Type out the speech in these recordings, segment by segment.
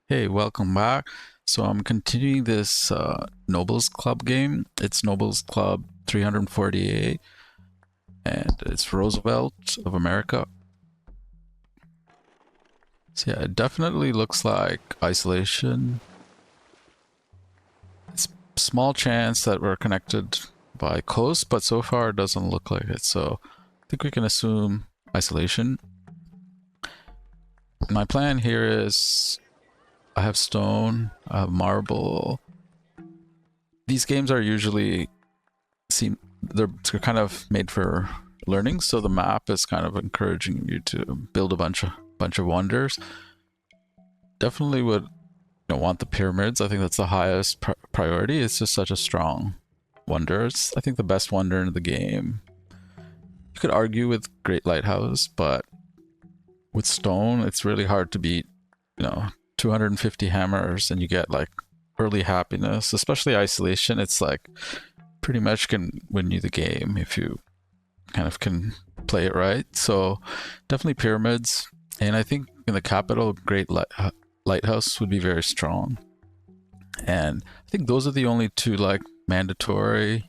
Hey, welcome back. So I'm continuing this Nobles Club game. It's Nobles Club 348, and it's Roosevelt of America. So yeah, it definitely looks like isolation. It's small chance that we're connected by coast, but so far it doesn't look like it. So I think we can assume isolation. My plan here is I have stone, I have marble. These games are usually they're kind of made for learning, so the map is kind of encouraging you to build a bunch of wonders. Definitely would want the pyramids. I think that's the highest priority. It's just such a strong wonder. It's, I think, the best wonder in the game. You could argue with Great Lighthouse, but with stone it's really hard to beat. 250 hammers and you get like early happiness, especially isolation. It's like pretty much can win you the game if you kind of can play it right. So definitely pyramids, and I think in the capital, lighthouse would be very strong. And I think those are the only two like mandatory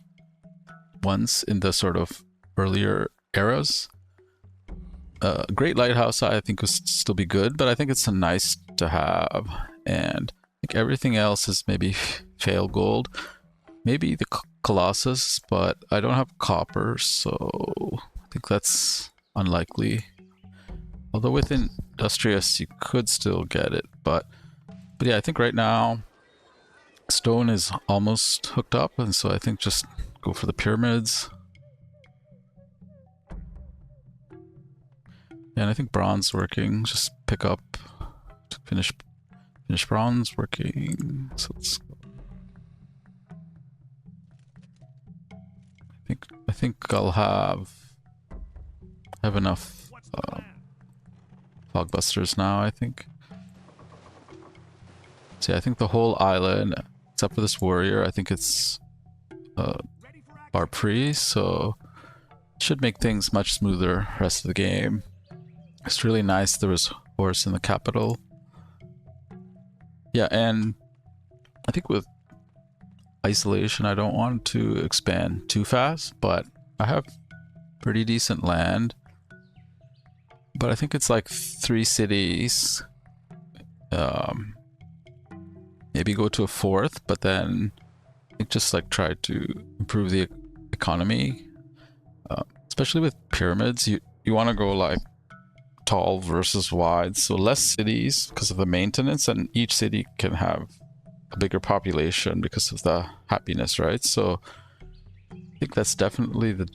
ones in the sort of earlier eras. Great lighthouse I think would still be good, but I think it's a nice to have, and I think everything else is maybe fail gold. Maybe the Colossus, but I don't have copper, so I think that's unlikely. Although with Industrious you could still get it, but yeah, I think right now stone is almost hooked up, and so I think just go for the pyramids. And I think bronze working. Just pick up to finish bronze working. So let's go. I think I'll have enough fogbusters now. I think. So yeah, I think the whole island, except for this warrior, I think it's barb free. So it should make things much smoother rest of the game. It's really nice there was horse in the capital. Yeah, and I think with isolation I don't want to expand too fast, but I have pretty decent land. But I think it's like 3 cities. Maybe go to a 4th, but then just like try to improve the economy. Especially with pyramids, you want to go like tall versus wide, so less cities because of the maintenance, and each city can have a bigger population because of the happiness, right? So I think that's definitely the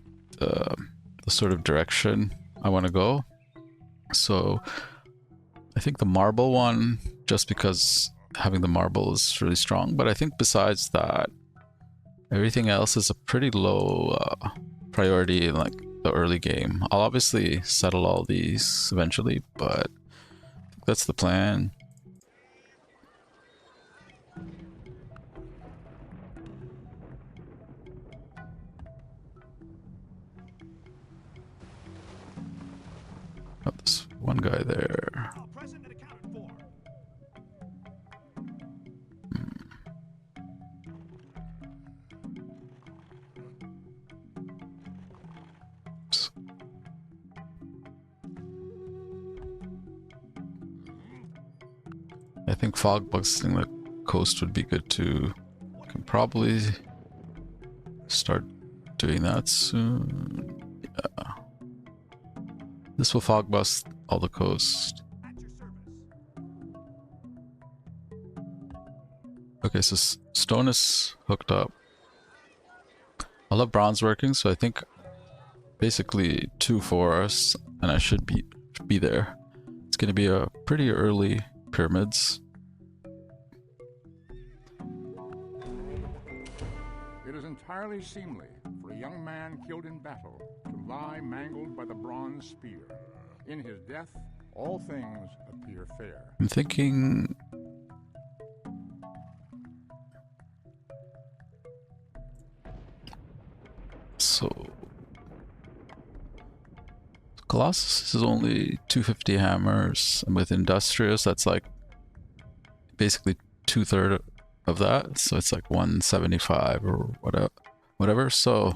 sort of direction I want to go. So I think the marble one, just because having the marble is really strong, but I think besides that, everything else is a pretty low priority in like the early game. I'll obviously settle all these eventually, but I think that's the plan. Oh, there's one guy there. I think fog busting the coast would be good too. I can probably start doing that soon. Yeah. This will fog bust all the coast. Okay, so stone is hooked up. I'll have bronze working, so I think basically 2 forests, and I should be there. It's going to be a pretty early pyramids. It is entirely seemly for a young man killed in battle to lie mangled by the bronze spear. In his death, all things appear fair. I'm thinking so Colossus is only 250 hammers, and with Industrious that's like basically 2/3 of that, so it's like 175 or whatever. So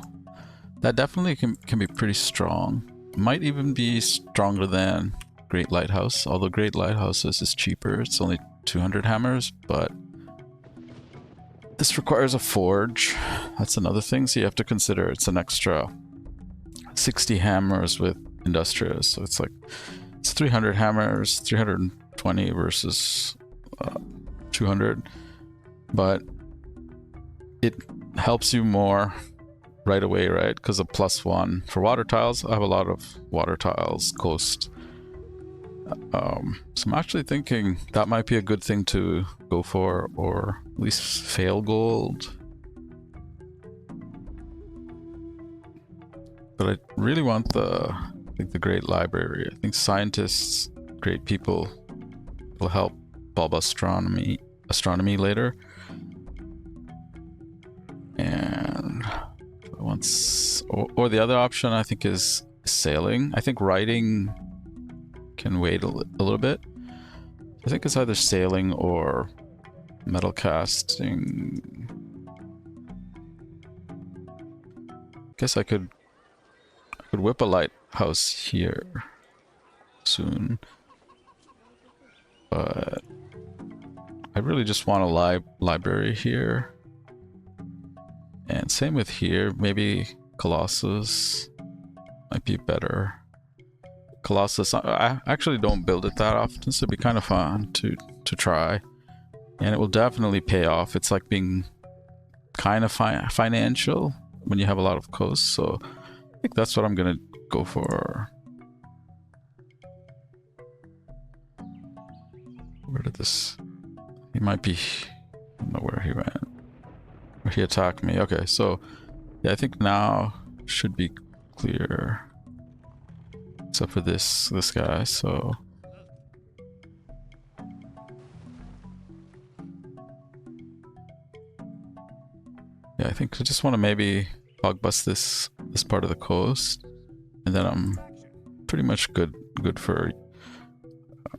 that definitely can be pretty strong. Might even be stronger than Great Lighthouse, although Great Lighthouses is cheaper. It's only 200 hammers, but this requires a forge. That's another thing, so you have to consider it's an extra 60 hammers with Industrious. So it's like, it's 300 hammers, 320 versus 200. But it helps you more right away, right? Because of +1 for water tiles. I have a lot of water tiles, coast. So I'm actually thinking that might be a good thing to go for, or at least fail gold. But I really want I think the Great Library. I think scientists, great people, will help bulb astronomy later. And once, or the other option I think is sailing. I think riding can wait a little bit. I think it's either sailing or metal casting. Guess I could whip a lighthouse here soon, but I really just want a library here. And same with here. Maybe Colossus might be better. Colossus, I actually don't build it that often, so it'd be kind of fun to try. And it will definitely pay off. It's like being kind of financial when you have a lot of coasts, so I think that's what I'm gonna go for. Where did this... He might be... I don't know where he went. Or he attacked me. Okay, so yeah, I think now should be clear. Except for this guy, so... Yeah, I think I just want to maybe fog bust this part of the coast, and then I'm pretty much good for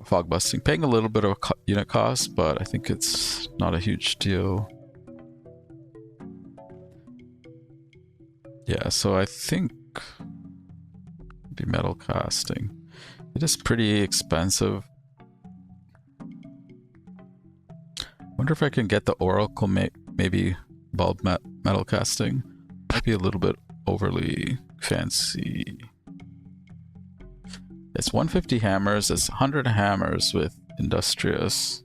fog busting. Paying a little bit of a unit cost, but I think it's not a huge deal. Yeah, so I think be metal casting. It is pretty expensive. Wonder if I can get the Oracle maybe bulb metal casting. Might be a little bit overly fancy. It's 150 hammers. It's 100 hammers with Industrious.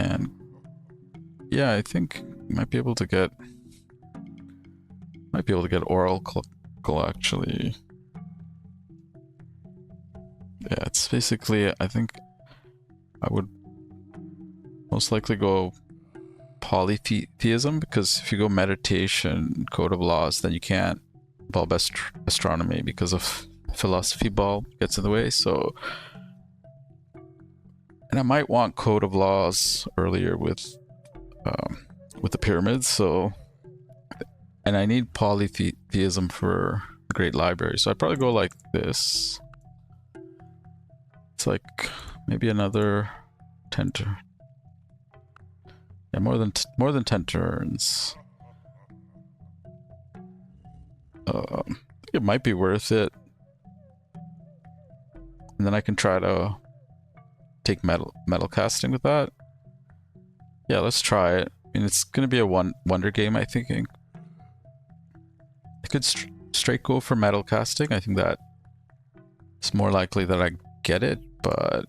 And yeah, I think you might be able to get Oracle actually. Yeah, it's basically, I think I would most likely go polytheism, because if you go meditation, code of laws, then you can't bulb astronomy because of philosophy bulb gets in the way. So, and I might want code of laws earlier with the pyramids. So, and I need polytheism for Great Library. So I'd probably go like this. It's like maybe another 10 turns. Yeah, more than 10 turns. It might be worth it. And then I can try to take metal casting with that. Yeah, let's try it. I mean, it's gonna be a wonder game, I think. I could straight go for metal casting. I think that it's more likely that I get it, but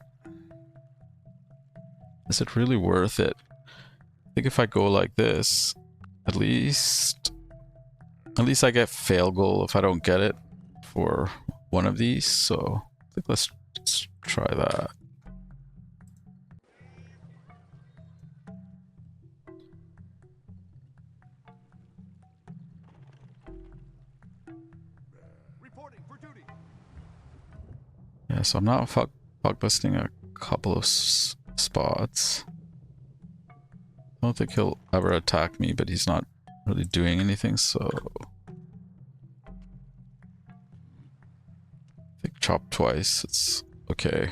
is it really worth it? I think if I go like this, at least I get fail goal if I don't get it for one of these. So I think let's try that. Reporting for duty. Yeah, so I'm not fog busting a couple of spots. I don't think he'll ever attack me, but he's not really doing anything, so I think chop twice, it's okay.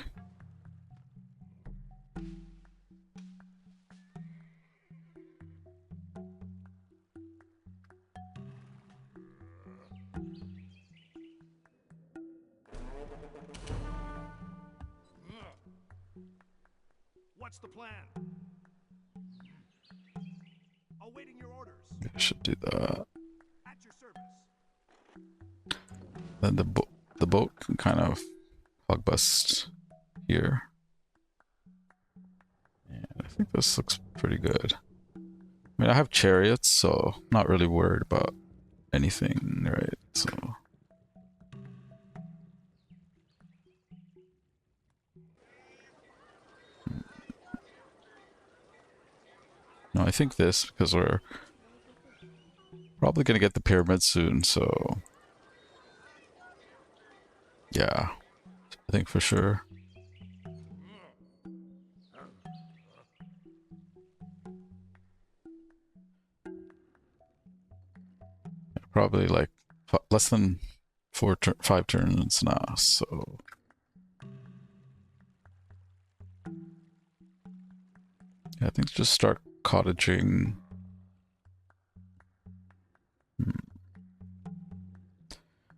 What's the plan? Awaiting your orders. I should do that. At your service. Then the boat can kind of hug bust here. And I think this looks pretty good. I mean, I have chariots, so I'm not really worried about anything, right? So no, I think this, because we're probably gonna get the pyramid soon, so yeah, I think for sure. Probably like less than 5 turns now, so yeah, I think just start cottaging. I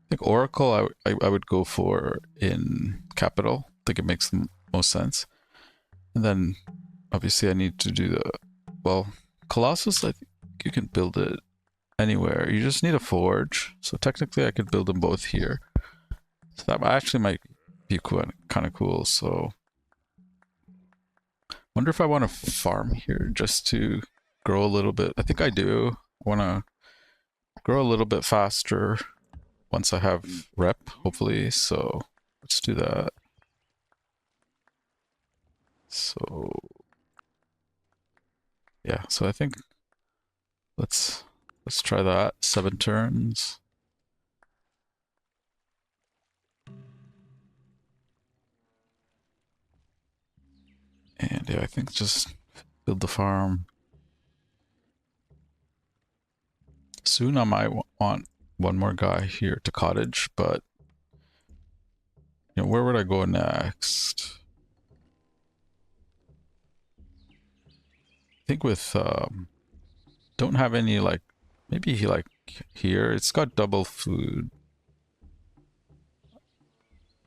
think Oracle I would go for in capital. I think it makes the most sense. And then obviously I need to do the, well, Colossus, I think you can build it anywhere. You just need a forge. So technically I could build them both here. So that actually might be kind of cool. So wonder if I want to farm here just to grow a little bit. I think I do. I want to grow a little bit faster once I have rep, hopefully. So let's do that. So yeah, so I think let's try that. 7 turns. And yeah, I think just build the farm. Soon I might want one more guy here to cottage, but you know, where would I go next? I think with don't have any like, maybe he like here. It's got double food.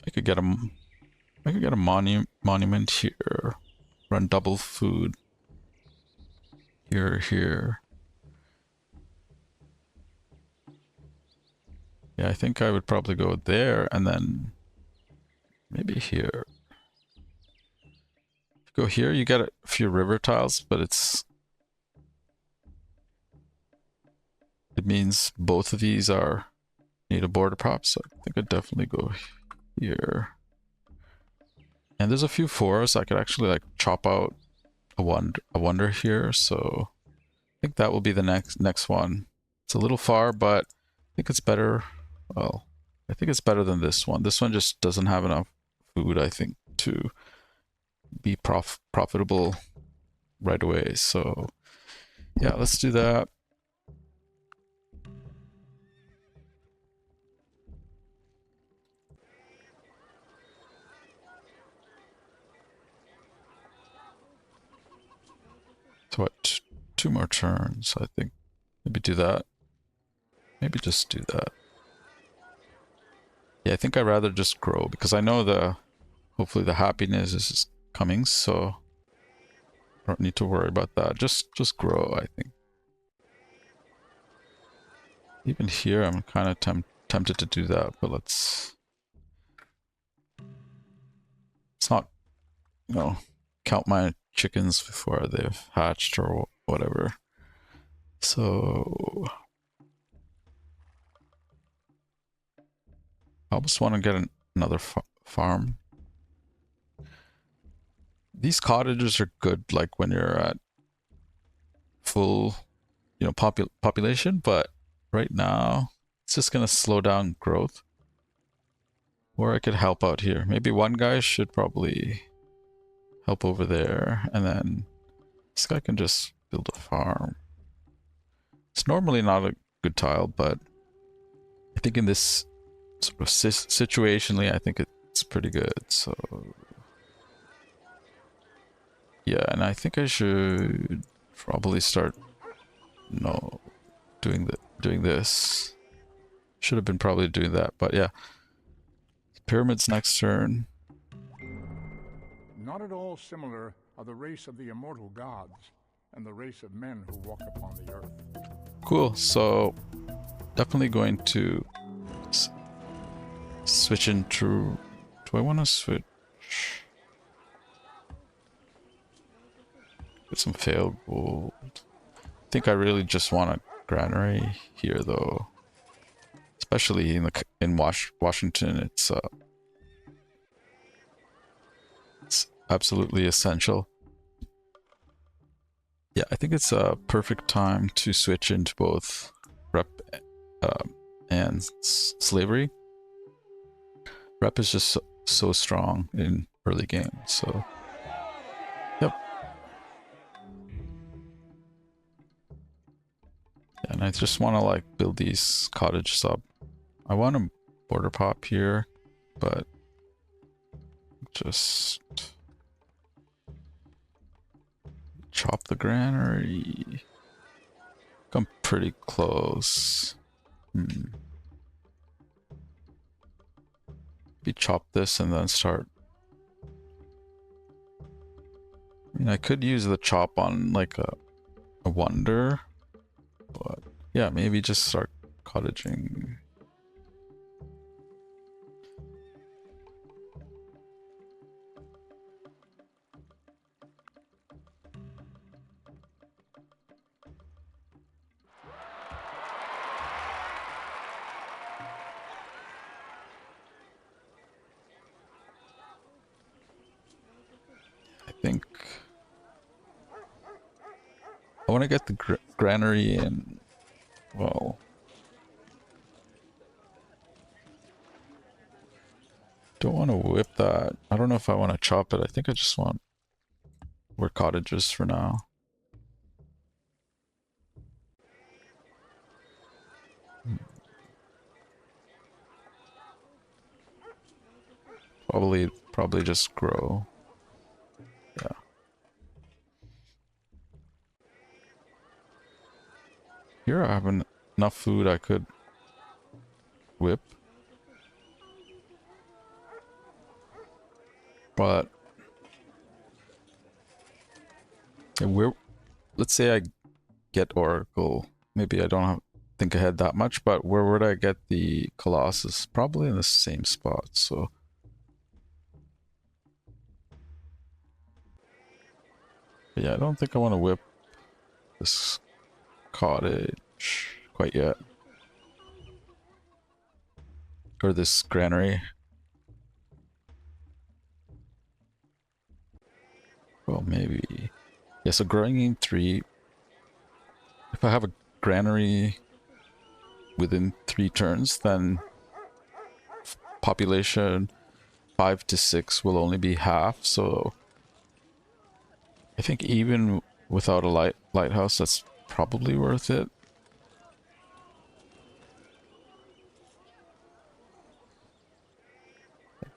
I could get a monument here. Run double food. Here. Yeah, I think I would probably go there and then maybe here. If you go here, you get a few river tiles, but it means both of these need a border prop, so I think I'd definitely go here. And there's a few forests I could actually like chop out a wonder here, so I think that will be the next one. It's a little far, but I think it's better. Well, I think it's better than this one. This one just doesn't have enough food, I think, to be profitable right away. So yeah, let's do that. So what? 2 more turns, I think. Maybe do that. Maybe just do that. Yeah, I think I'd rather just grow because I know hopefully the happiness is coming, so I don't need to worry about that. Just grow, I think. Even here, I'm kind of tempted to do that, but let's not, you know, count my chickens before they've hatched or whatever. So I almost want to get another farm. These cottages are good, like when you're at full, you know, population, but right now it's just gonna slow down growth. Or I could help out here. Maybe one guy should probably help over there, and then this guy can just build a farm. It's normally not a good tile, but I think in this sort of situationally, I think it's pretty good. So yeah, and I think I should probably start, no, doing this. Should have been probably doing that, but yeah. Pyramids next turn. Not at all similar are the race of the immortal gods and the race of men who walk upon the earth. Cool. So definitely going to switch into. Do I want to switch? Get some failed gold. I think I really just want a granary here, though. Especially in Washington, it's absolutely essential. Yeah, I think it's a perfect time to switch into both rep and slavery. Rep is just so strong in early game, so yep. And I just want to like build these cottages up. I want a border pop here, but just chop the granary. I'm pretty close. Maybe chop this and then start. I mean, I could use the chop on like a wonder, but yeah, maybe just start cottaging. I think I want to get the granary in. Well, don't want to whip that. I don't know if I want to chop it. I think I just want more cottages for now. Probably just grow. Yeah. Here I have enough food I could whip. But yeah, let's say I get Oracle. Maybe I don't think ahead that much, but where would I get the Colossus? Probably in the same spot, so. But yeah, I don't think I want to whip this cottage quite yet. Or this granary. Well, maybe. Yeah, so growing in 3. If I have a granary within 3 turns, then population 5 to 6 will only be half, so I think even without a lighthouse, that's probably worth it.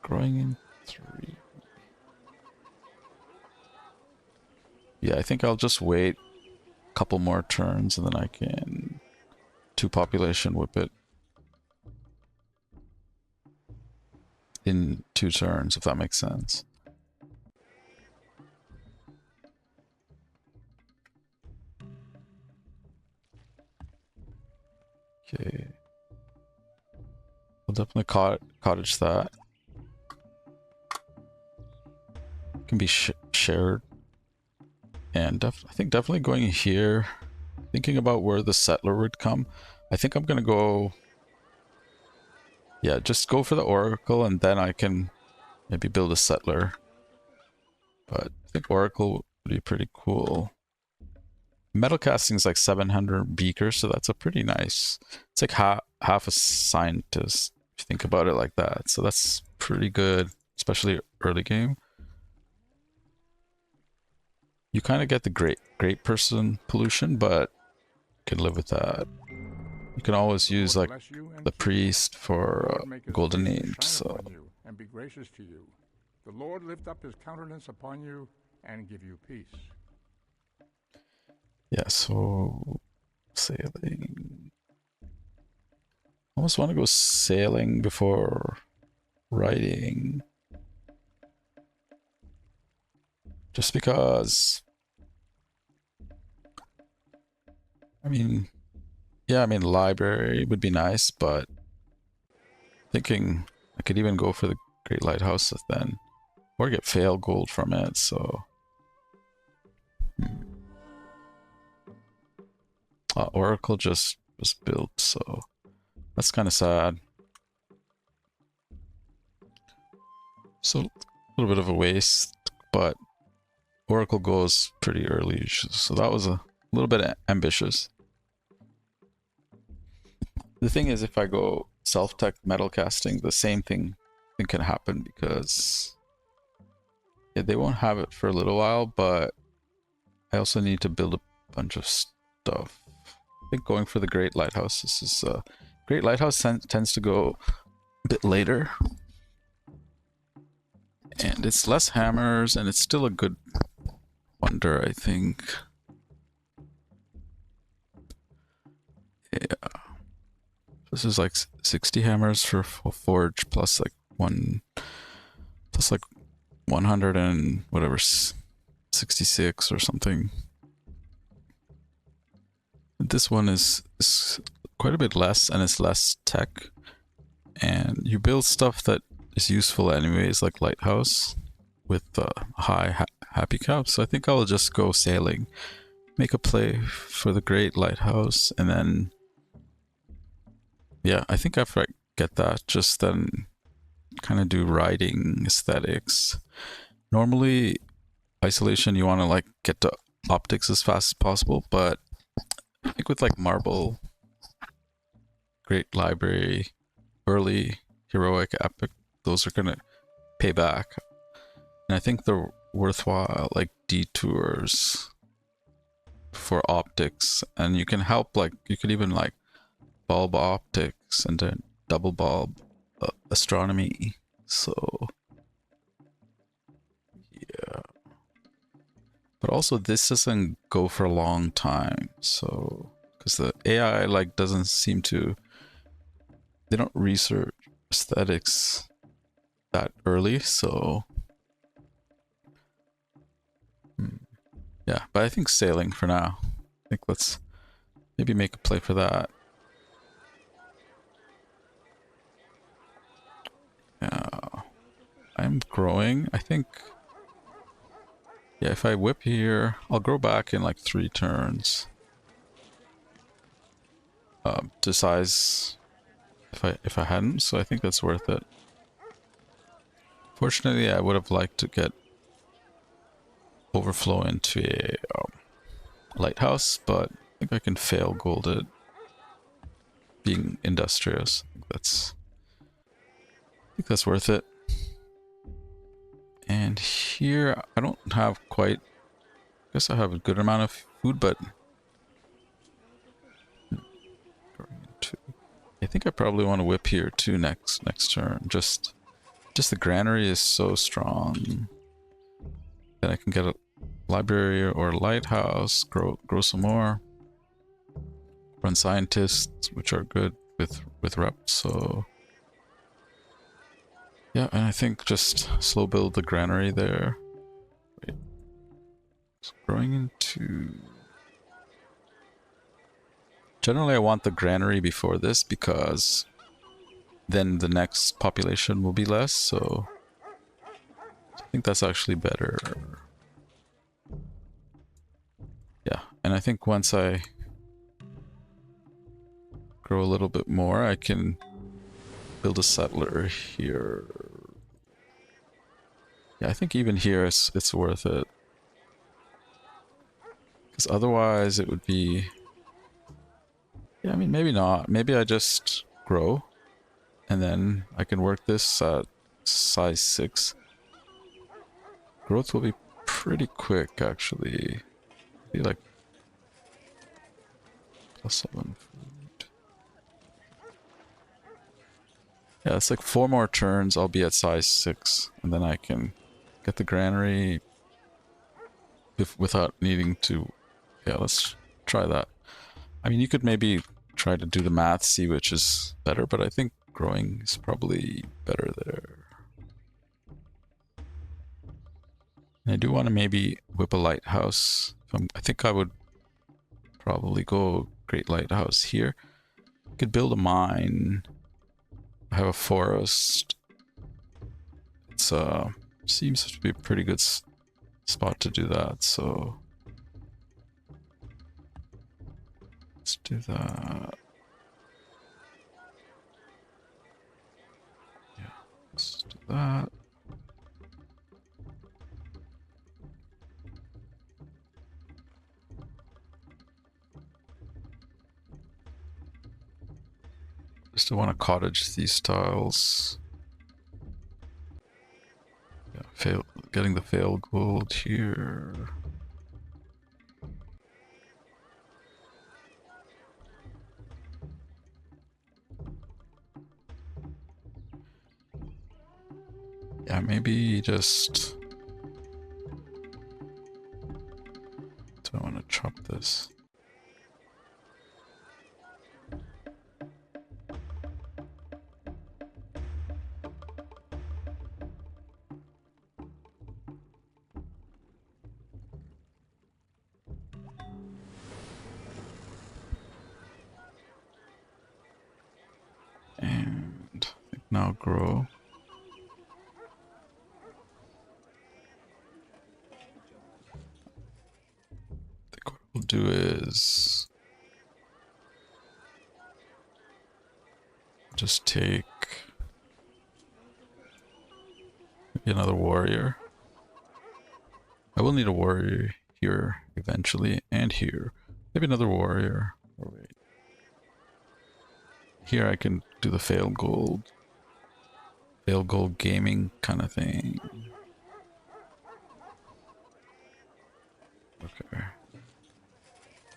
Growing in 3. Yeah, I think I'll just wait a couple more turns and then I can 2 population whip it in 2 turns, if that makes sense. Okay. I'll definitely cottage that. Can be shared. And I think definitely going here, thinking about where the settler would come, I think I'm gonna go, yeah, just go for the Oracle and then I can maybe build a settler. But I think Oracle would be pretty cool. Metal casting is like 700 beakers, so that's a pretty nice, it's like half a scientist, if you think about it like that. So that's pretty good, especially early game. You kind of get the great person pollution, but you can live with that. You can always use like the priest for golden age. So and be gracious to you. The Lord lift up his countenance upon you and give you peace. yeah, so sailing. I almost want to go sailing before riding. Just because, I mean, yeah, I mean, library would be nice, but thinking I could even go for the Great Lighthouse then, or get fail gold from it, so. Oracle just was built, so that's kind of sad. So, a little bit of a waste, but Oracle goes pretty early, so that was a little bit ambitious. The thing is, if I go self-tech metal casting, the same thing can happen because yeah, they won't have it for a little while, but I also need to build a bunch of stuff. I think going for the Great Lighthouse, this is Great Lighthouse tends to go a bit later. And it's less hammers, and it's still a good wonder, I think. Yeah. This is like 60 hammers for forge plus like 100 and whatever 66 or something. This one is quite a bit less, and it's less tech. And you build stuff that is useful anyways, like lighthouse with high happy caps. So I think I'll just go sailing, make a play for the Great Lighthouse, and then yeah, I think after I get that, just then kind of do riding aesthetics. Normally, isolation, you want to like get to optics as fast as possible, but I think with like marble, great library, early, heroic, epic, those are gonna pay back. And I think they're worthwhile like detours for optics, and you can help like you could even like bulb optics and then double bulb astronomy. So yeah, but also this doesn't go for a long time, so because the AI like doesn't seem to, they don't research aesthetics that early, so yeah. But I think sailing for now. I think let's maybe make a play for that. Yeah, I'm growing. I think yeah, if I whip here, I'll grow back in like 3 turns. To size if I hadn't, so I think that's worth it. Fortunately, I would have liked to get overflow into a lighthouse, but I think I can fail gold it being industrious. I think that's worth it. And here, I don't have quite, I guess I have a good amount of food, but I think I probably want to whip here too next turn. Just the granary is so strong that I can get a library or a lighthouse, grow some more, run scientists, which are good with reps. So yeah, and I think just slow build the granary there. Wait, it's growing into. Generally, I want the granary before this because then the next population will be less. So I think that's actually better. Yeah, and I think once I grow a little bit more, I can build a settler here. Yeah, I think even here it's worth it. Because otherwise it would be... Yeah, I mean, maybe not. Maybe I just grow. And then I can work this at size 6. Growth will be pretty quick, actually. Be like... +7 food. Yeah, it's like 4 more turns, I'll be at size 6. And then I can get the granary without needing to... Yeah, let's try that. I mean, you could maybe try to do the math, see which is better, but I think growing is probably better there. I do want to maybe whip a lighthouse. I think I would probably go Great Lighthouse here. Could build a mine. I have a forest. It's seems to be a pretty good spot to do that, so let's do that. Yeah, let's do that. Just want to cottage these styles. Yeah, getting the fail gold here. Yeah, maybe just... Do I want to chop this? And I think now grow. I think what we'll do is just take maybe another warrior. I will need a warrior here eventually, and here. Maybe another warrior. Oh, wait. Here I can do the fail gold gaming kind of thing. Okay.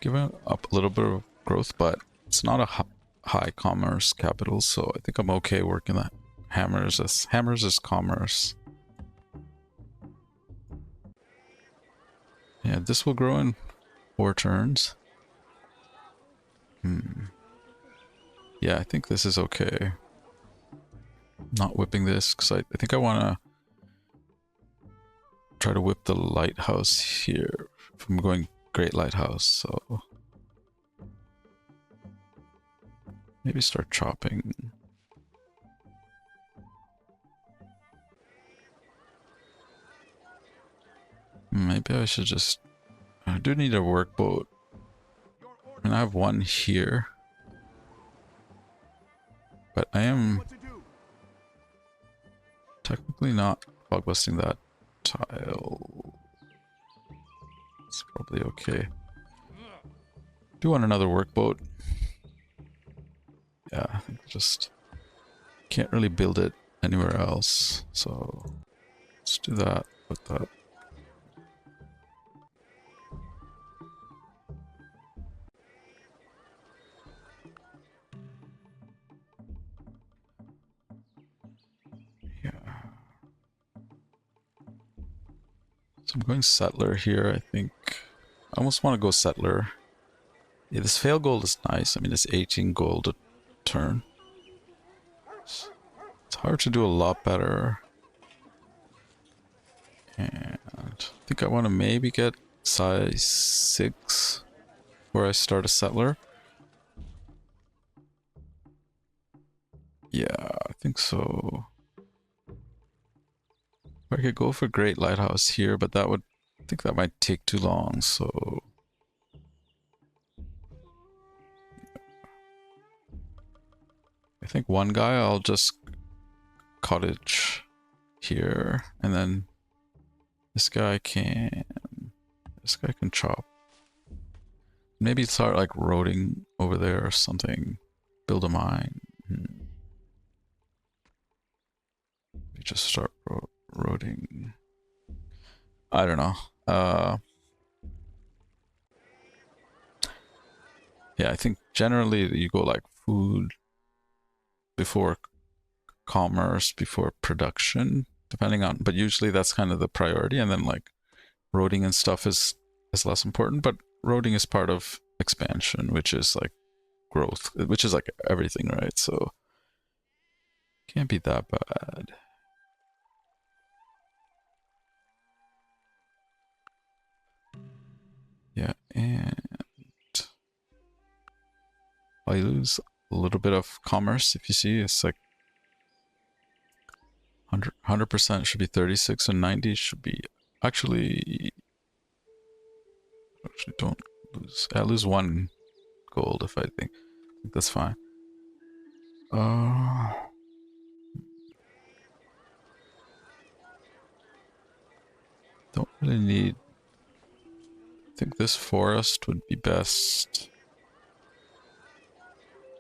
Give it up a little bit of growth, but it's not a high commerce capital, so I think I'm okay working that hammers as commerce. Yeah, this will grow in 4 turns. Yeah, I think this is okay. Not whipping this, because I think I want to try to whip the lighthouse here from going Great Lighthouse, so maybe start chopping. Maybe I should just... I do need a workboat. I mean, I have one here. But I am technically not bug busting that tile. It's probably okay. Do want another workboat. Yeah, I think just can't really build it anywhere else. So let's do that with that. Yeah. So I'm going settler here, I think. I almost want to go settler. Yeah, this fail gold is nice. I mean, it's 18 gold a turn. It's hard to do a lot better. And I think I want to maybe get size 6 where I start a settler. Yeah, I think so. I could go for Great Lighthouse here, but that would... I think that might take too long, so... I think one guy I'll just cottage here, and then this guy can chop. Maybe start like roading over there or something. Build a mine. We just start roading. I don't know. Yeah, I think generally you go like food before commerce, before production, depending on, but usually that's kind of the priority, and then like roading and stuff is less important, but roading is part of expansion, which is like growth, which is like everything, right? So can't be that bad. I lose a little bit of commerce. If you see, it's like 100% should be 36 and 90 should be actually don't lose. I lose 1 gold if I think that's fine. Don't really need. I think this forest would be best.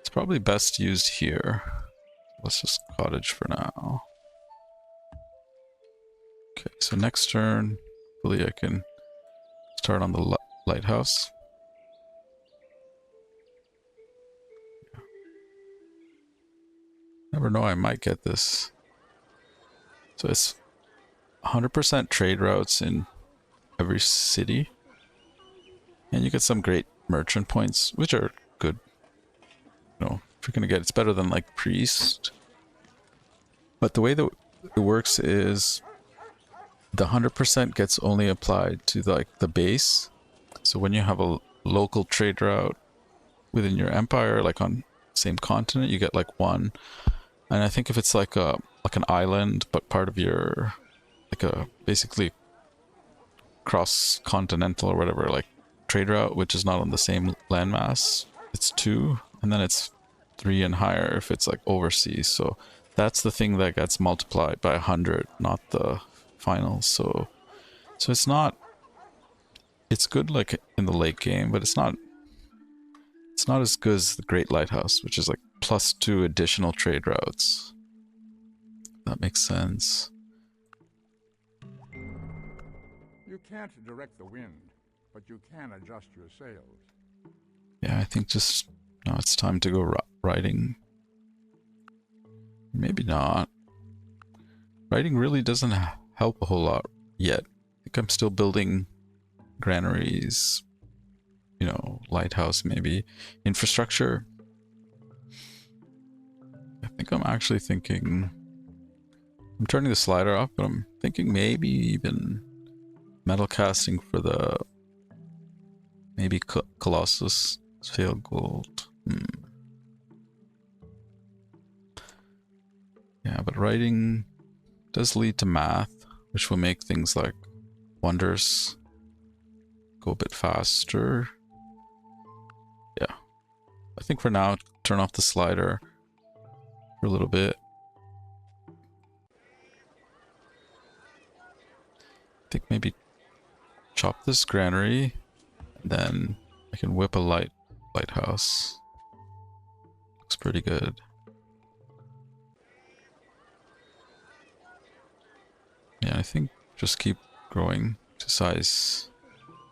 It's probably best used here. Let's just cottage for now. Okay, so next turn, hopefully I can start on the lighthouse. Never know, I might get this. So it's 100% trade routes in every city. And you get some great merchant points, which are good. You know, if you're gonna get, it's better than like priest. But the way that it works is the 100% gets only applied to like the base. So when you have a local trade route within your empire, like on same continent, you get like 1. And I think if it's like an island, but part of your like a basically cross-continental or whatever, like trade route, which is not on the same landmass, it's 2, and then it's 3 and higher if it's like overseas. So that's the thing that gets multiplied by 100, not the final. So it's not. It's good like in the late game, but it's not as good as the Great Lighthouse, which is like +2 additional trade routes. That makes sense. You can't direct the wind, but you can adjust your sails. Yeah, I think just now it's time to go riding. Maybe not. Riding really doesn't help a whole lot yet. I think I'm still building granaries, you know, lighthouse maybe, infrastructure. I think I'm actually thinking, I'm turning the slider off, but I'm thinking maybe even metal casting for the, maybe Colossus, failed gold. Yeah, but writing does lead to math, which will make things like wonders go a bit faster. Yeah, I think for now, turn off the slider for a little bit. I think maybe chop this granary, and then I can whip a lighthouse. Looks pretty good. Yeah, I think just keep growing to size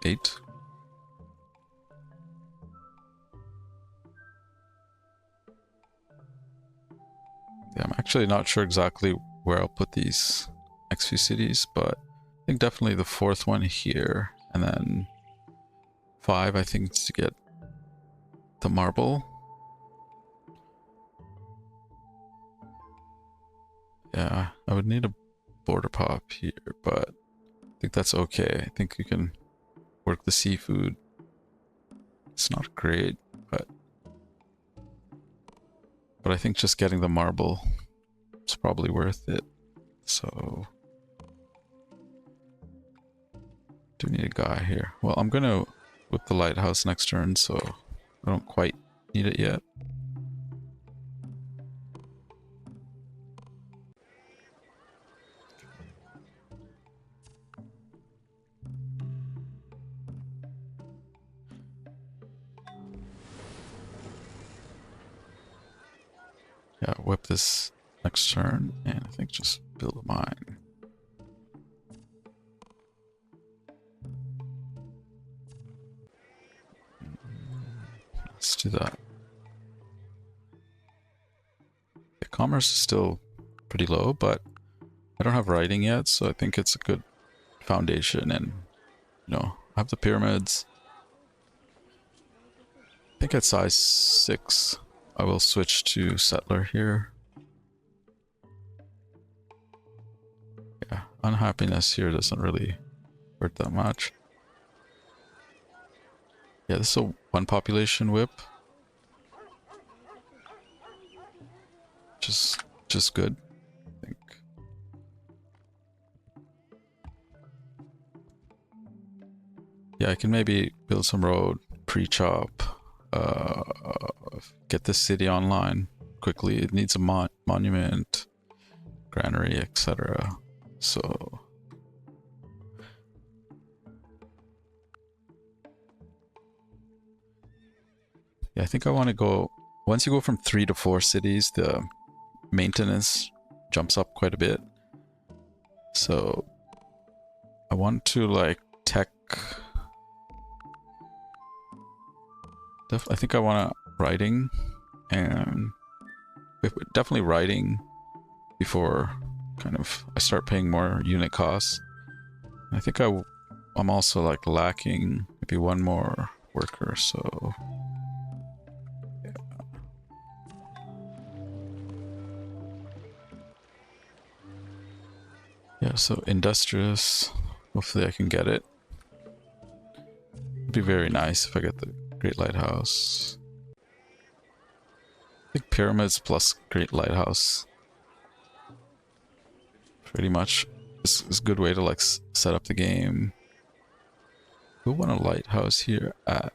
8. Yeah, I'm actually not sure exactly where I'll put these next few cities, but I think definitely the 4th one here, and then 5 I think to get the marble. Yeah, I would need a border pop here, but I think that's okay. I think you can work the seafood. It's not great, but I think just getting the marble is probably worth it. So do need a guy here. Well, I'm gonna whip the lighthouse next turn, so I don't quite need it yet. Yeah, whip this next turn, and I think just build a mine. Let's do that. The commerce is still pretty low, but I don't have writing yet, so I think it's a good foundation. And, you know, I have the pyramids. I think at size 6, I will switch to settler here. Yeah, unhappiness here doesn't really hurt that much. Yeah, this is a 1 population whip. Just good, I think. Yeah, I can maybe build some road, pre-chop, get this city online quickly. It needs a monument, granary, etc. So yeah, I think I want to go, once you go from 3 to 4 cities, the maintenance jumps up quite a bit. So I want to like tech, I think I want writing, and definitely writing before kind of I start paying more unit costs. I think I'm also like lacking maybe one more worker, so yeah, so industrious, hopefully I can get it. It'd be very nice if I get the Great Lighthouse. I think pyramids plus Great Lighthouse pretty much is a good way to like set up the game. We'll want a lighthouse here at...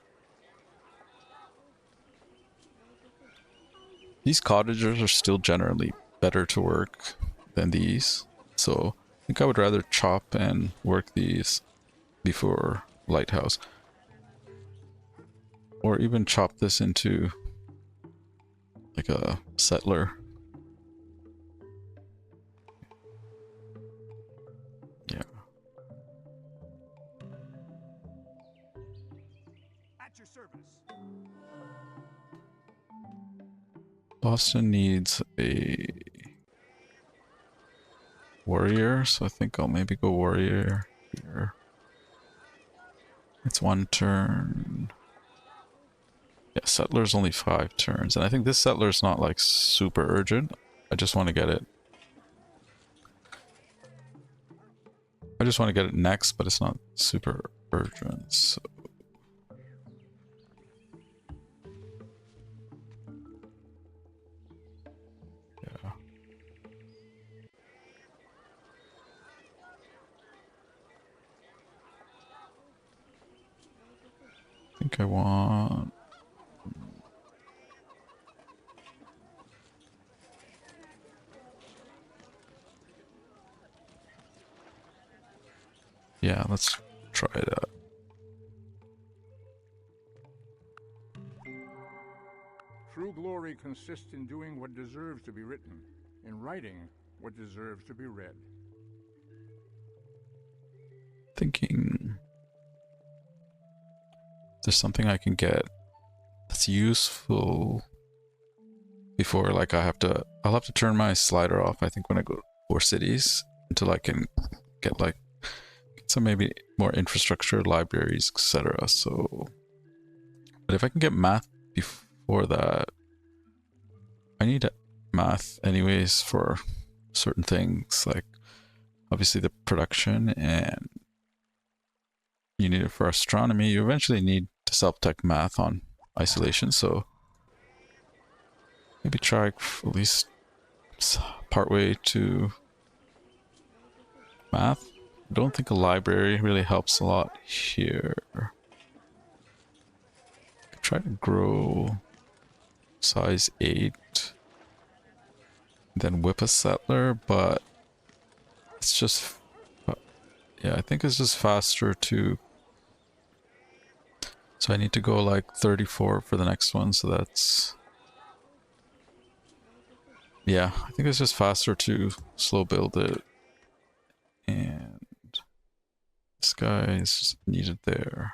These cottagers are still generally better to work than these, so I think I would rather chop and work these before lighthouse. Or even chop this into like a settler. Yeah. At your service. Boston needs a warrior, so I think I'll maybe go warrior here. It's 1 turn. Yeah, settler's only 5 turns, and I think this settler's not like super urgent. I just want to get it. I just want to get it next, but it's not super urgent, so... Yeah. I think I want... Yeah, let's try that. True glory consists in doing what deserves to be written, in writing what deserves to be read. Thinking... There's something I can get that's useful before, like, I'll have to turn my slider off, I think, when I go to 4 cities, until I can get like some maybe more infrastructure, libraries, etc. So, but if I can get math before that, I need math anyways for certain things, like obviously the production, and you need it for astronomy. You eventually need to self-tech math on isolation, so maybe try at least partway to math. I don't think a library really helps a lot here. Try to grow size 8, then whip a settler, but it's just, yeah, I think it's just faster to, so I need to go like 34 for the next one, so that's, yeah, I think it's just faster to slow build it, and this guy is just needed there.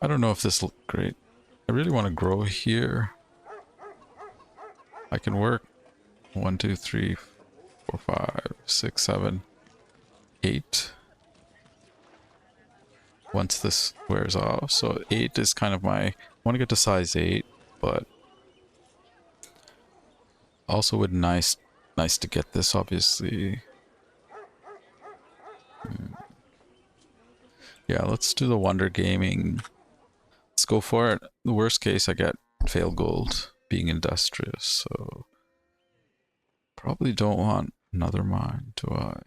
I don't know if this looks great. I really want to grow here. I can work 1, 2, 3, 4, 5, 6, 7, 8. Once this wears off. So 8 is kind of my... I want to get to size 8, but also would nice to get this, obviously. Yeah, let's do the Wonder Gaming. Let's go for it. The worst case, I get fail gold being industrious, so probably don't want another mine, do I?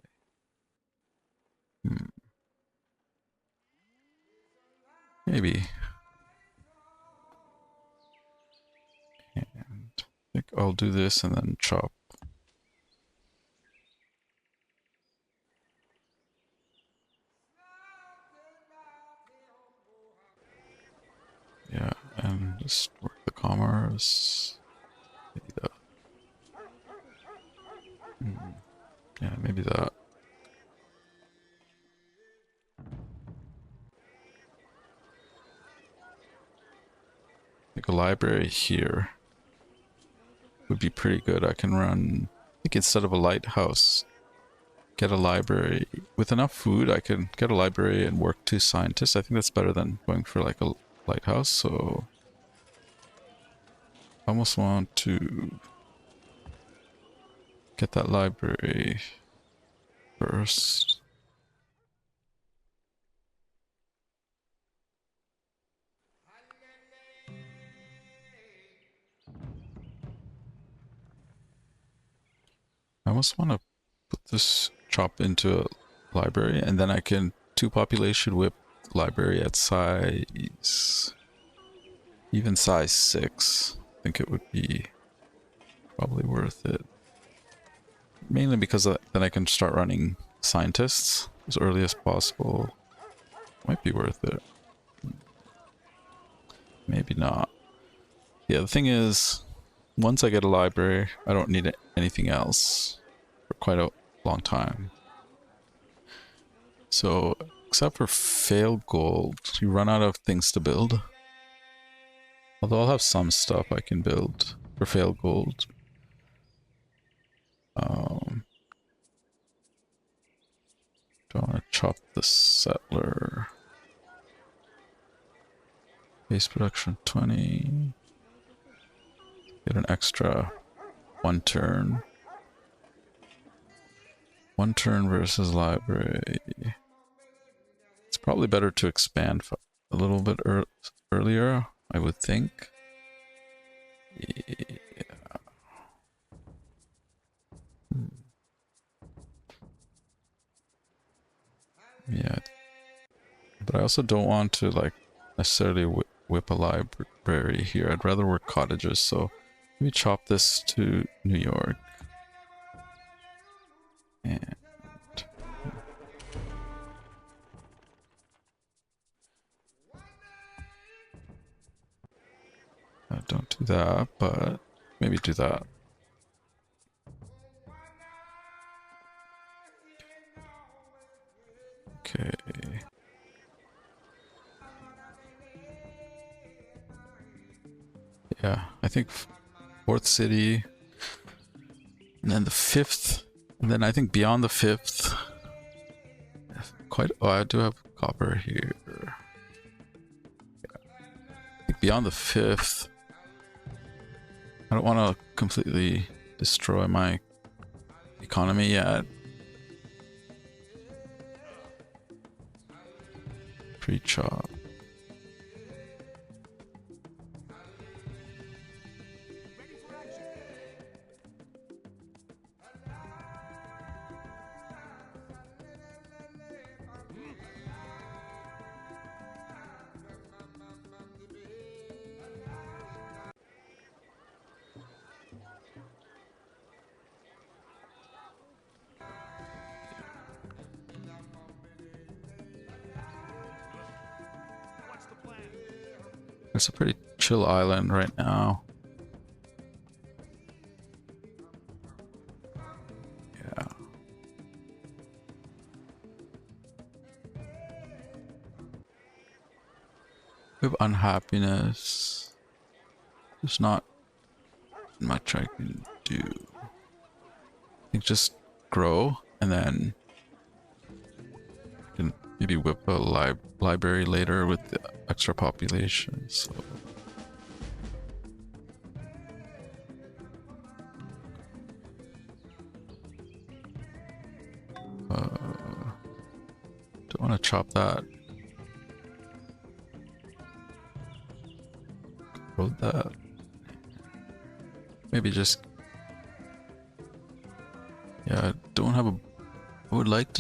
Maybe. And I think I'll do this and then chop. Yeah, and just work the commerce. Maybe that. Yeah, maybe that. Like a library here would be pretty good. I can run, I think instead of a lighthouse, get a library. With enough food, I can get a library and work 2 scientists. I think that's better than going for like a lighthouse, so I almost want to get that library first. I almost want to put this chop into a library, and then I can 2 population whip library at size, even size 6. I think it would be probably worth it. Mainly because then I can start running scientists as early as possible. Might be worth it. Maybe not. Yeah, the thing is, once I get a library, I don't need anything else for quite a long time. So, except for fail gold, you run out of things to build. Although I'll have some stuff I can build for fail gold. Do I want to chop the settler? Base production 20. Get an extra 1 turn. 1 turn versus library. It's probably better to expand a little bit earlier, I would think. Yeah. Yeah. But I also don't want to like necessarily whip a library here. I'd rather work cottages, so let me chop this to New York. And don't do that, but maybe do that. Okay. Yeah, I think 4th city, and then the 5th, and then I think beyond the 5th, oh, I do have copper here. Yeah. I think beyond the 5th, I don't want to completely destroy my economy yet. Pre-chop. What's the plan? It's a pretty chill island right now. Yeah. We have unhappiness. There's not much I can do. I think just grow, and then I can maybe whip a library later with the extra population. So don't want to chop that. that. Maybe just, yeah, I don't have a, I would love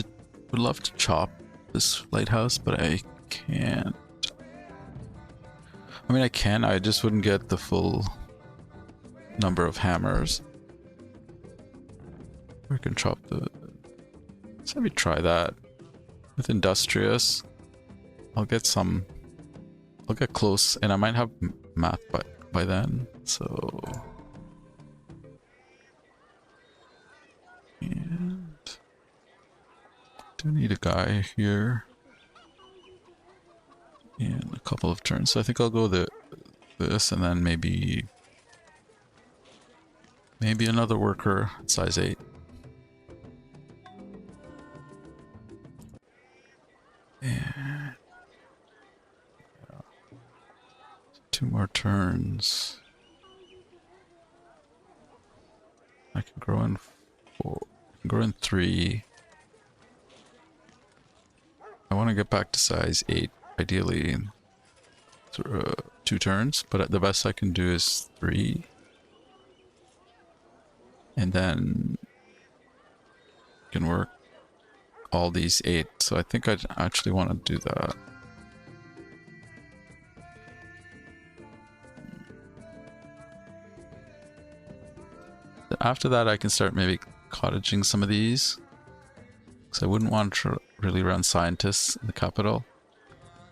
to chop this lighthouse, but I can't. I mean, I can, I just wouldn't get the full number of hammers. We can chop the, let's maybe try that. With industrious, I'll get close, and I might have math by then, so. And do need a guy here in a couple of turns, so I think I'll go this, and then maybe another worker at size 8. And 2 more turns. I can grow in 4. I can grow in 3. I want to get back to size 8, ideally through 2 turns, but the best I can do is 3. And then can work all these 8, so I think I actually want to do that. After that I can start maybe cottaging some of these, because I wouldn't want to really run scientists in the capital.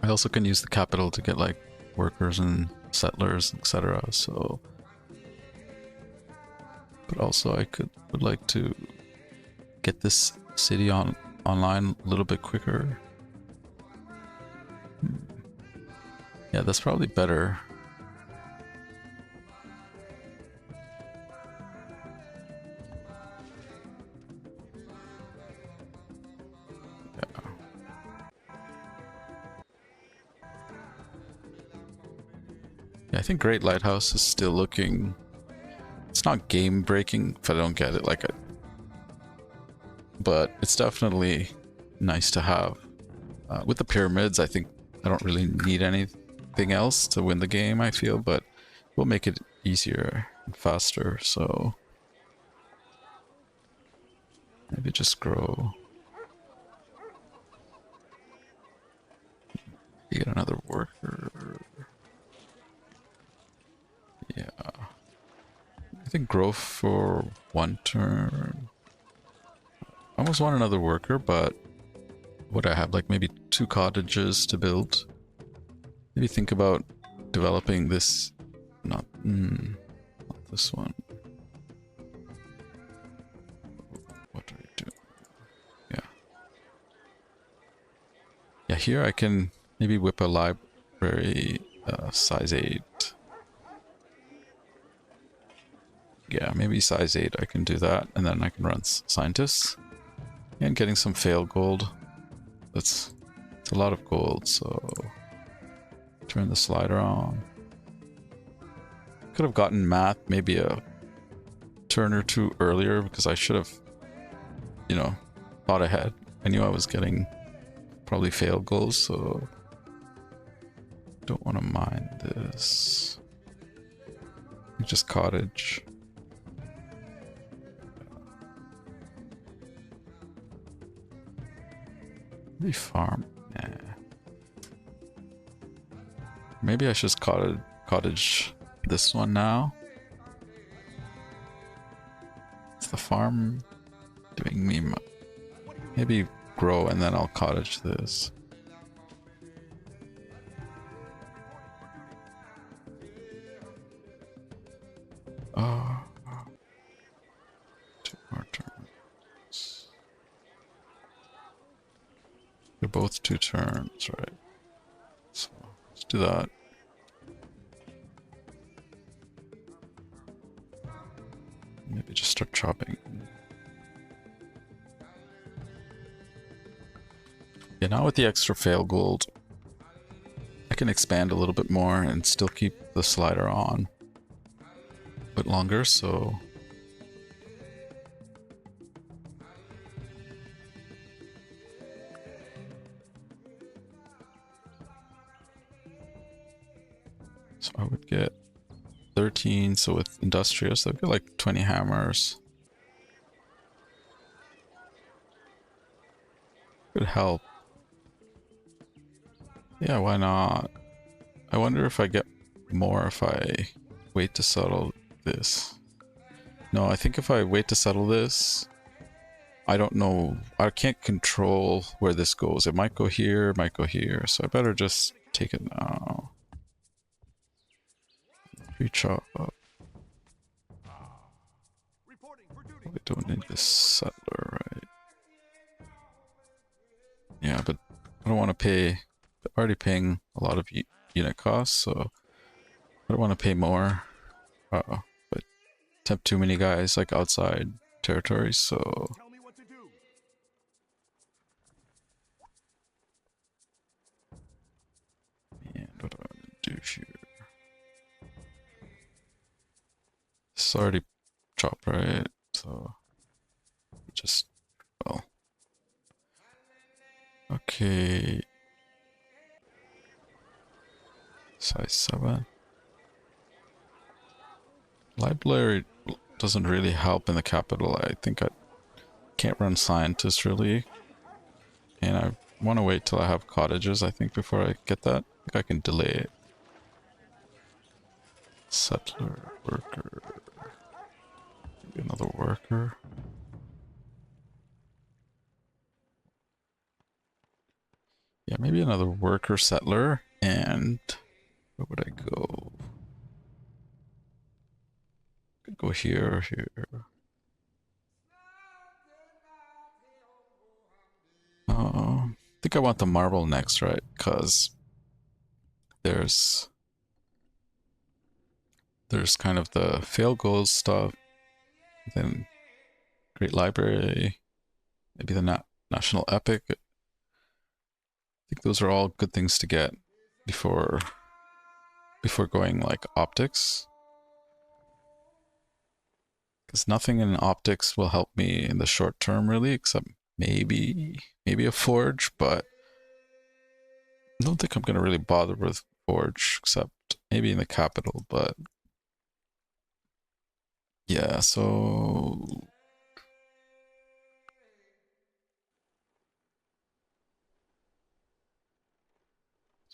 I also can use the capital to get like workers and settlers, etc. So, but also I would like to get this city online a little bit quicker. Yeah, that's probably better. Yeah. Yeah, I think Great Lighthouse is still looking. It's not game breaking if I don't get it like but it's definitely nice to have. With the pyramids, I think I don't really need anything else to win the game, I feel, but we'll make it easier and faster, so maybe just grow. You get another worker. Yeah. I think grow for 1 turn. I almost want another worker, but would I have like maybe 2 cottages to build? Maybe think about developing this. Not this one. What do I do? Yeah. Yeah, here I can maybe whip a library size 8. Yeah, maybe size 8 I can do that, and then I can run scientists. And getting some fail gold. It's a lot of gold, so turn the slider on. Could have gotten math maybe a turn or 2 earlier, because I should have, you know, thought ahead. I knew I was getting probably fail goals, so don't want to mind this. Just cottage. Maybe farm. Nah. Maybe I should just cottage this one now. Is the farm doing me? Maybe grow and then I'll cottage this. Oh, 2 more turns. They're both 2 turns, right? So let's do that. Maybe just start chopping. Yeah, now with the extra fail gold, I can expand a little bit more and still keep the slider on a bit longer, so I would get 15. So with industrious, they've got like 20 hammers. Could help. Yeah, why not? I wonder if I get more if I wait to settle this. No, I think if I wait to settle this, I don't know. I can't control where this goes. It might go here, it might go here. So I better just take it now. Pre-chop up. Reporting for duty. We don't need this settler, right? Yeah, but I don't want to pay. I'm already paying a lot of unit costs, so I don't want to pay more. Uh-oh. But tempt too many guys like outside territories, so Tell me what to do. and what do I want to do here? It's already chopped, right? So just well. Okay. Size 7. Library doesn't really help in the capital. I think I can't run scientists really. And I want to wait till I have cottages, I think, before I get that. I think I can delay it. Settler, worker. Maybe another worker. Yeah, maybe another worker settler. And where would I go? Could go here, here. I think I want the marble next, right? Because there's kind of the fail goals stuff, then Great Library, maybe the National Epic. I think those are all good things to get before going like optics. Because nothing in optics will help me in the short term really, except maybe a forge, but I don't think I'm gonna really bother with forge, except maybe in the capital, but yeah, so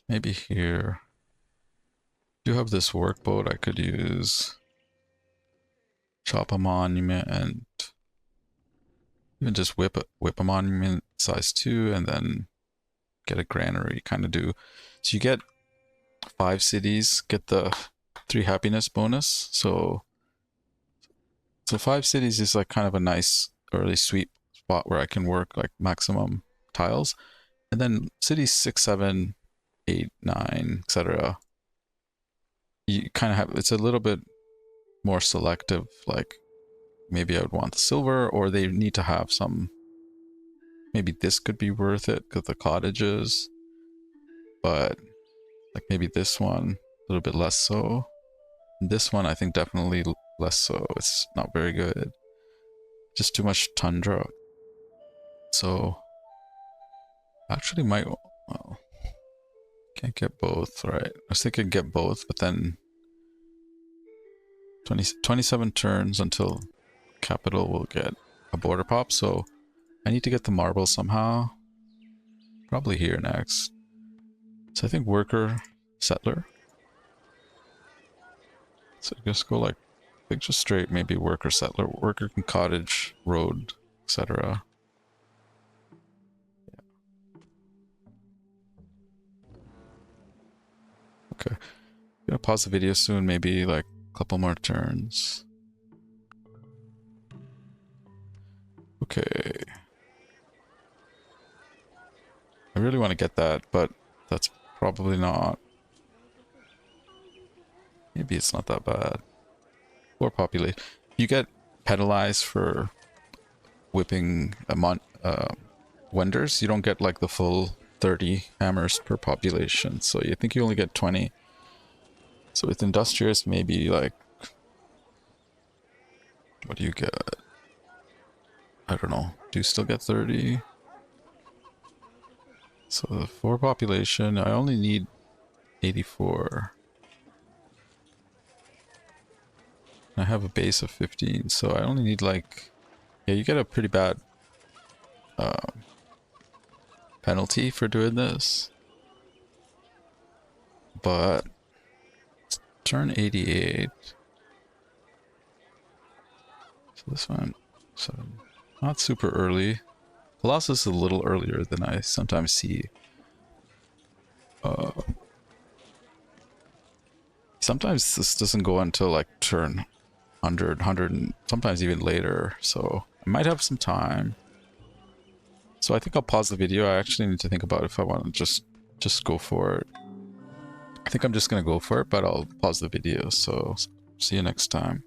maybe here. I do have this workboat I could use. Chop a monument and even just whip a monument size 2 and then get a granary, kind of do. So you get 5 cities, get the 3 happiness bonus. So 5 cities is like kind of a nice early sweet spot where I can work like maximum tiles. And then cities 6, 7, 8, 9, etc. You kind of have, it's a little bit more selective, like maybe I would want the silver, or they need to have some, maybe this could be worth it because the cottages, but like maybe this one a little bit less so. This one I think definitely less so. It's not very good, just too much tundra. So actually might, well, can't get both, right? I was thinking get both, but then 27 turns until capital will get a border pop, so I need to get the marble somehow. Probably here next. So I think worker, settler. So just go like, I think just straight, maybe worker, settler, worker, cottage, road, etc. Yeah. Okay. I'm gonna pause the video soon, maybe like a couple more turns. Okay. I really want to get that, but that's probably not. Maybe it's not that bad. Or populate. You get penalized for whipping wenders. You don't get like the full 30 hammers per population, so you think you only get 20. So with industrious, maybe like, what do you get? I don't know. Do you still get 30? So for population, I only need 84. I have a base of 15, so I only need like... Yeah, you get a pretty bad penalty for doing this. But turn 88. So this one, so not super early. Colossus is a little earlier than I sometimes see. Sometimes this doesn't go until like turn 100, and sometimes even later. So I might have some time. So I think I'll pause the video. I actually need to think about if I want to just go for it. I think I'm just gonna go for it, but I'll pause the video. So see you next time.